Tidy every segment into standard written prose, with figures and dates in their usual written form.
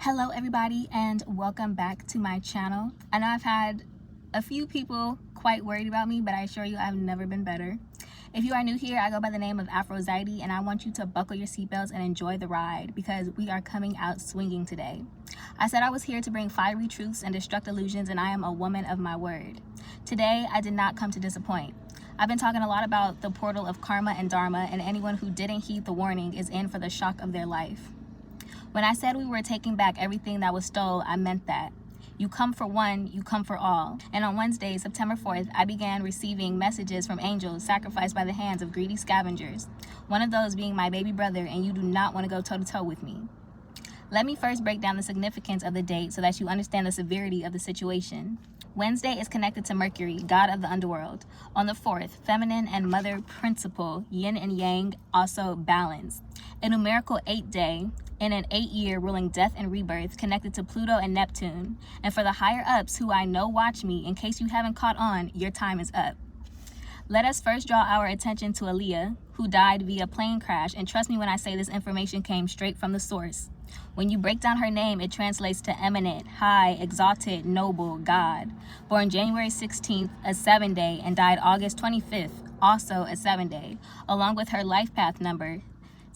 Hello everybody and welcome back to my channel. I know I've had a few people quite worried about me, but I assure you I've never been better. If you are new here, I go by the name of Aphrodite and I want you to buckle your seatbelts and enjoy the ride because we are coming out swinging today. I said I was here to bring fiery truths and destruct illusions, and I am a woman of my word. Today, I did not come to disappoint. I've been talking a lot about the portal of karma and dharma, and anyone who didn't heed the warning is in for the shock of their life. When I said we were taking back everything that was stole, I meant that. You come for one, you come for all. And on Wednesday, September 4th, I began receiving messages from angels sacrificed by the hands of greedy scavengers. One of those being my baby brother, and you do not want to go toe-to-toe with me. Let me first break down the significance of the date so that you understand the severity of the situation. Wednesday is connected to Mercury, god of the underworld. On the 4th, feminine and mother principle, yin and yang, also balance. A numerical 8 day, in an 8-year ruling death and rebirth, connected to Pluto and Neptune. And for the higher ups who I know watch me, in case you haven't caught on, your time is up. Let us first draw our attention to Aaliyah, who died via plane crash, and trust me when I say this information came straight from the source. When you break down her name, it translates to eminent, high, exalted, noble, God. Born January 16th, a 7-day, and died August 25th, also a 7-day, along with her life path number.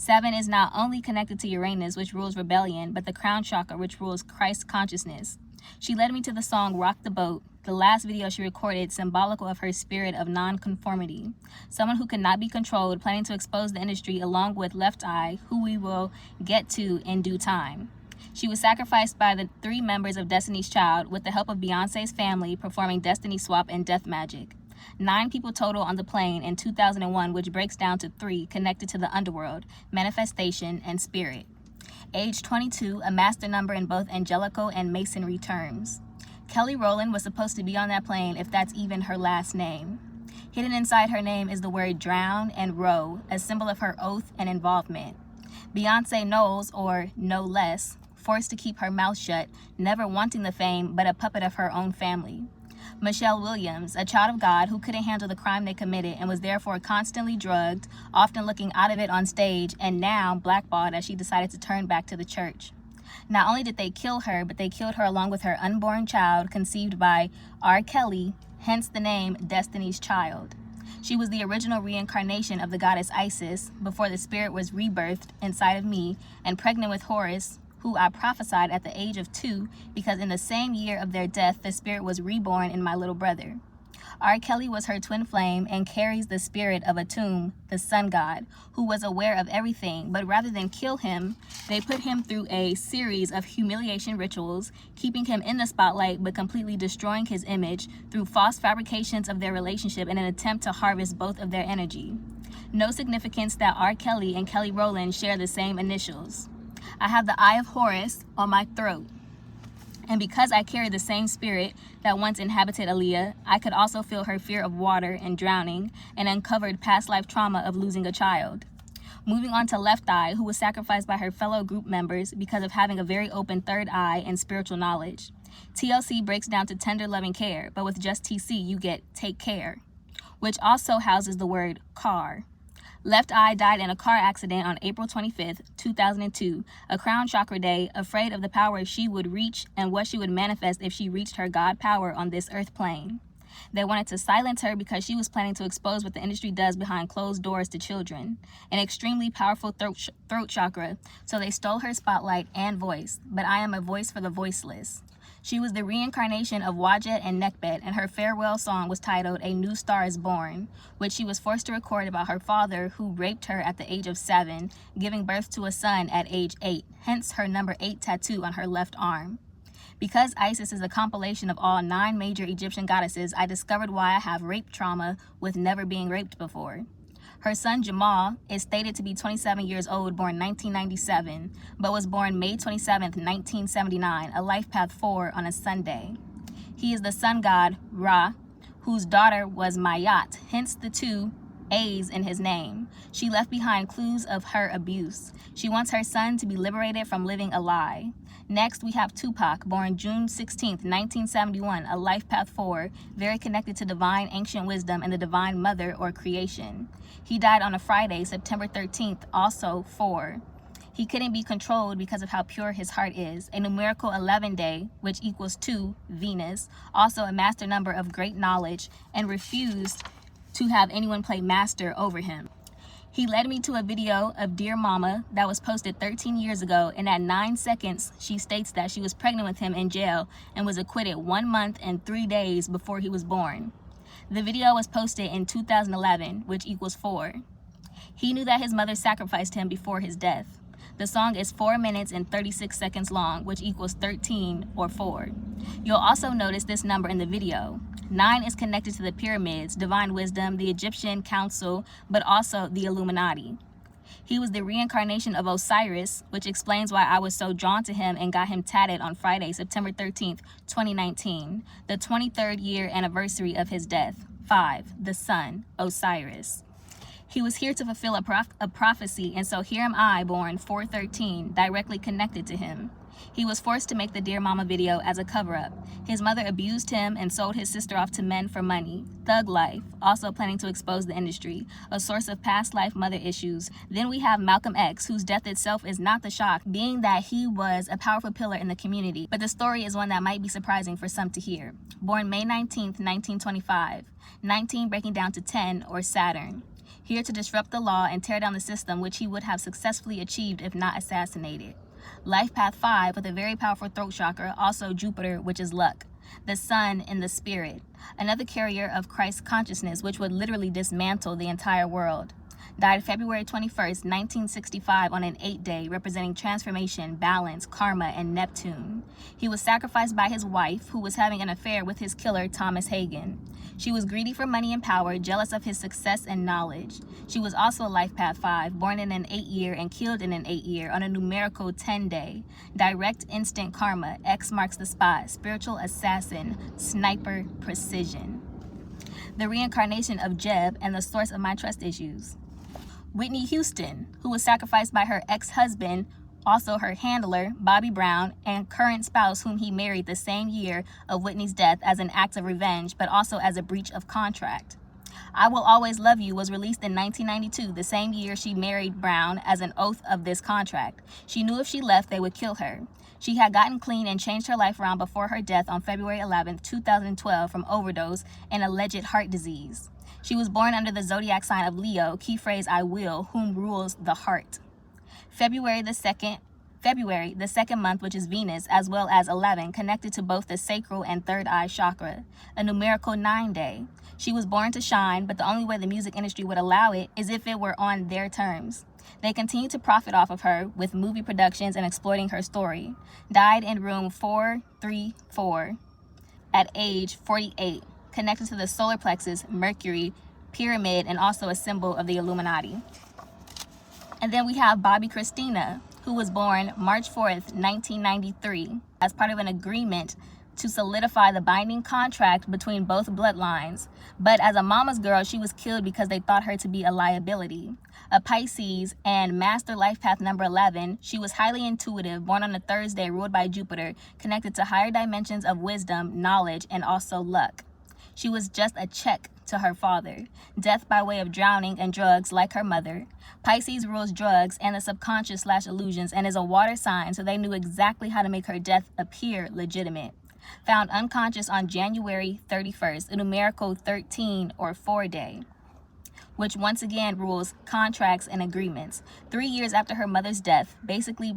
7 is not only connected to Uranus, which rules rebellion, but the crown chakra, which rules Christ consciousness. She led me to the song Rock the Boat, the last video she recorded, symbolical of her spirit of non-conformity. Someone who could not be controlled, planning to expose the industry along with Left Eye, who we will get to in due time. She was sacrificed by the 3 members of Destiny's Child with the help of Beyonce's family performing Destiny Swap and Death Magic. 9 people total on the plane in 2001, which breaks down to 3 connected to the underworld, manifestation, and spirit. Age 22, a master number in both angelical and masonry terms. Kelly Rowland was supposed to be on that plane, if that's even her last name. Hidden inside her name is the word drown and row, a symbol of her oath and involvement. Beyonce Knowles, or No Less, forced to keep her mouth shut, never wanting the fame, but a puppet of her own family. Michelle Williams, a child of God who couldn't handle the crime they committed and was therefore constantly drugged, often looking out of it on stage, and now blackballed as she decided to turn back to the church. Not only did they kill her, but they killed her along with her unborn child conceived by R. Kelly, hence the name Destiny's Child. She was the original reincarnation of the goddess Isis before the spirit was rebirthed inside of me and pregnant with Horus, who I prophesied at the age of 2 because in the same year of their death, the spirit was reborn in my little brother. R. Kelly was her twin flame and carries the spirit of Atum, the sun god, who was aware of everything, but rather than kill him, they put him through a series of humiliation rituals, keeping him in the spotlight but completely destroying his image through false fabrications of their relationship in an attempt to harvest both of their energy. No significance that R. Kelly and Kelly Rowland share the same initials. I have the Eye of Horus on my throat. And because I carry the same spirit that once inhabited Aaliyah, I could also feel her fear of water and drowning and uncovered past life trauma of losing a child. Moving on to Left Eye, who was sacrificed by her fellow group members because of having a very open third eye and spiritual knowledge. TLC breaks down to tender loving care, but with just TC you get take care, which also houses the word car. Left Eye died in a car accident on April 25th, 2002, a crown chakra day, afraid of the power she would reach and what she would manifest if she reached her God power on this earth plane. They wanted to silence her because she was planning to expose what the industry does behind closed doors to children, an extremely powerful throat chakra, so they stole her spotlight and voice, but I am a voice for the voiceless. She was the reincarnation of Wadjet and Nekbet, and her farewell song was titled A New Star is Born, which she was forced to record about her father who raped her at the age of 7, giving birth to a son at age 8, hence her number 8 tattoo on her left arm. Because Isis is a compilation of all 9 major Egyptian goddesses, I discovered why I have rape trauma with never being raped before. Her son Jamal is stated to be 27 years old, born 1997, but was born May 27, 1979, a life path 4 on a Sunday. He is the sun god Ra, whose daughter was Mayat, hence the 2 A's in his name. She left behind clues of her abuse. She wants her son to be liberated from living a lie. Next, we have Tupac, born June 16, 1971, a life path 4, very connected to divine ancient wisdom and the divine mother or creation. He died on a Friday, September 13th, also 4. He couldn't be controlled because of how pure his heart is. A numerical 11 day, which equals 2, Venus, also a master number of great knowledge, and refused to have anyone play master over him. He led me to a video of Dear Mama that was posted 13 years ago, and at 9 seconds, she states that she was pregnant with him in jail and was acquitted 1 month and 3 days before he was born. The video was posted in 2011, which equals 4. He knew that his mother sacrificed him before his death. The song is 4 minutes and 36 seconds long, which equals 13 or 4. You'll also notice this number in the video. 9 is connected to the pyramids, divine wisdom, the Egyptian council, but also the Illuminati. He was the reincarnation of Osiris, which explains why I was so drawn to him and got him tatted on Friday, September 13th, 2019, the 23rd year anniversary of his death. 5, the sun, Osiris. He was here to fulfill a prophecy, and so here am I, born 413, directly connected to him. He was forced to make the Dear Mama video as a cover-up. His mother abused him and sold his sister off to men for money. Thug life, also planning to expose the industry, a source of past life mother issues. Then we have Malcolm X, whose death itself is not the shock, being that he was a powerful pillar in the community. But the story is one that might be surprising for some to hear. Born May 19th, 1925, 19 breaking down to 10, or Saturn. Here to disrupt the law and tear down the system, which he would have successfully achieved if not assassinated. Life path 5 with a very powerful throat chakra, also Jupiter, which is luck. The sun in the spirit, another carrier of Christ consciousness, which would literally dismantle the entire world. Died February 21st, 1965 on an 8-day, representing transformation, balance, karma, and Neptune. He was sacrificed by his wife, who was having an affair with his killer, Thomas Hagen. She was greedy for money and power, jealous of his success and knowledge. She was also a life path 5, born in an 8-year and killed in an 8-year on a numerical 10-day. Direct instant karma, X marks the spot, spiritual assassin, sniper precision. The reincarnation of Jeb and the source of my trust issues. Whitney Houston, who was sacrificed by her ex-husband, also her handler, Bobby Brown, and current spouse whom he married the same year of Whitney's death as an act of revenge, but also as a breach of contract. I Will Always Love You was released in 1992, the same year she married Brown, as an oath of this contract. She knew if she left, they would kill her. She had gotten clean and changed her life around before her death on February 11, 2012 from overdose and alleged heart disease. She was born under the zodiac sign of Leo, key phrase I will, whom rules the heart. February the second month, which is Venus, as well as 11, connected to both the sacral and third eye chakra, a numerical 9-day. She was born to shine, but the only way the music industry would allow it is if it were on their terms. They continued to profit off of her with movie productions and exploiting her story. Died in room 434 at age 48, connected to the solar plexus, Mercury, pyramid, and also a symbol of the Illuminati. And then we have Bobby Christina, who was born March 4th, 1993, as part of an agreement to solidify the binding contract between both bloodlines. But as a mama's girl, she was killed because they thought her to be a liability. A Pisces and master life path number 11, she was highly intuitive, born on a Thursday, ruled by Jupiter, connected to higher dimensions of wisdom, knowledge, and also luck. She was just a check to her father. Death by way of drowning and drugs like her mother. Pisces rules drugs and the subconscious / illusions and is a water sign, so they knew exactly how to make her death appear legitimate. Found unconscious on January 31st, a numerical 13 or 4-day, which once again rules contracts and agreements. 3 years after her mother's death, basically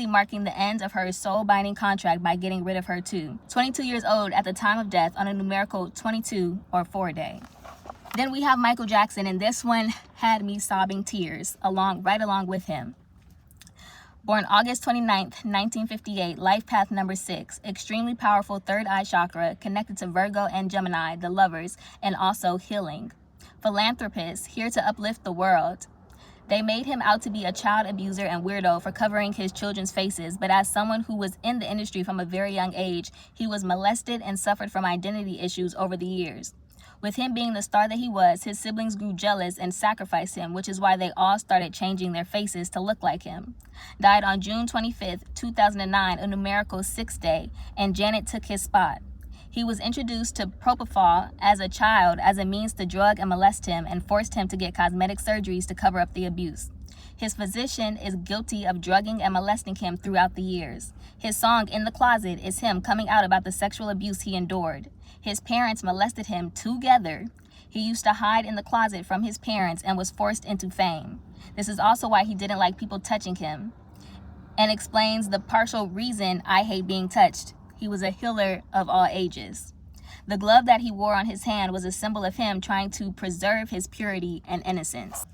marking the end of her soul-binding contract by getting rid of her too. 22 years old at the time of death on a numerical 22 or 4-day. Then we have Michael Jackson, and this one had me sobbing tears right along with him. Born August 29th, 1958, life path number 6, extremely powerful third eye chakra, connected to Virgo and Gemini, the lovers, and also healing. Philanthropist, here to uplift the world. They made him out to be a child abuser and weirdo for covering his children's faces, but as someone who was in the industry from a very young age, he was molested and suffered from identity issues over the years. With him being the star that he was, his siblings grew jealous and sacrificed him, which is why they all started changing their faces to look like him. Died on June 25th, 2009, a numerical 6-day, and Janet took his spot. He was introduced to propofol as a child as a means to drug and molest him and forced him to get cosmetic surgeries to cover up the abuse. His physician is guilty of drugging and molesting him throughout the years. His song, In the Closet, is him coming out about the sexual abuse he endured. His parents molested him together. He used to hide in the closet from his parents and was forced into fame. This is also why he didn't like people touching him, and explains the partial reason I hate being touched. He was a healer of all ages. The glove that he wore on his hand was a symbol of him trying to preserve his purity and innocence.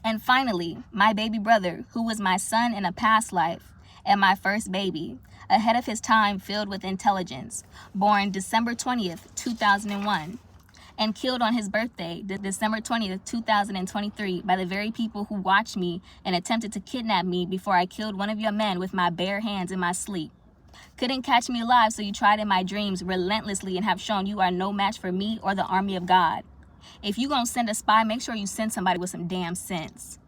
And finally, my baby brother, who was my son in a past life and my first baby, ahead of his time, filled with intelligence, born December 20th, 2001, and killed on his birthday, December 20th, 2023, by the very people who watched me and attempted to kidnap me before I killed one of your men with my bare hands in my sleep. Couldn't catch me alive, so you tried in my dreams relentlessly and have shown you are no match for me or the army of God. If you gonna send a spy, make sure you send somebody with some damn sense.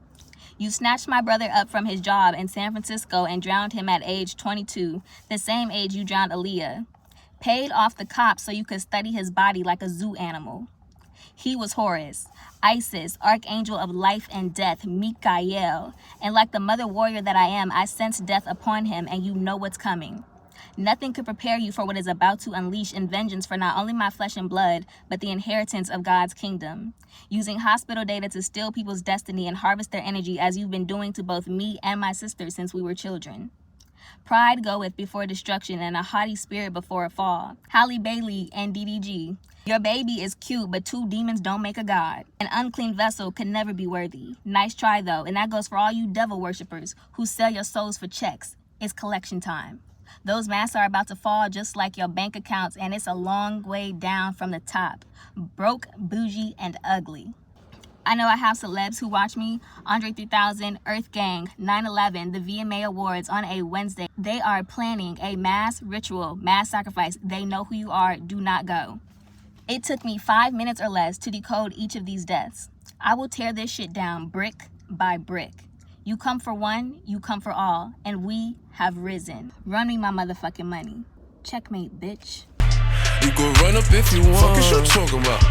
You snatched my brother up from his job in San Francisco and drowned him at age 22, the same age you drowned Aaliyah. Paid off the cops so you could study his body like a zoo animal. He was Horus, Isis, archangel of life and death, Mikael. And like the mother warrior that I am, I sense death upon him, and you know what's coming. Nothing could prepare you for what is about to unleash in vengeance for not only my flesh and blood, but the inheritance of God's kingdom. Using hospital data to steal people's destiny and harvest their energy, as you've been doing to both me and my sister since we were children. Pride goeth before destruction, and a haughty spirit before a fall. Halle Bailey and DDG. Your baby is cute, but two demons don't make a god. An unclean vessel could never be worthy. Nice try though, and that goes for all you devil worshippers who sell your souls for checks. It's collection time. Those masks are about to fall just like your bank accounts, and it's a long way down from the top. Broke, bougie, and ugly. I know I have celebs who watch me. Andre 3000, Earth Gang, 9/11, the VMA Awards on a Wednesday. They are planning a mass ritual, mass sacrifice. They know who you are. Do not go. It took me 5 minutes or less to decode each of these deaths. I will tear this shit down brick by brick. You come for one, you come for all, and we have risen. Run me my motherfucking money. Checkmate, bitch. You can run up if you want. Fuck is you talking about?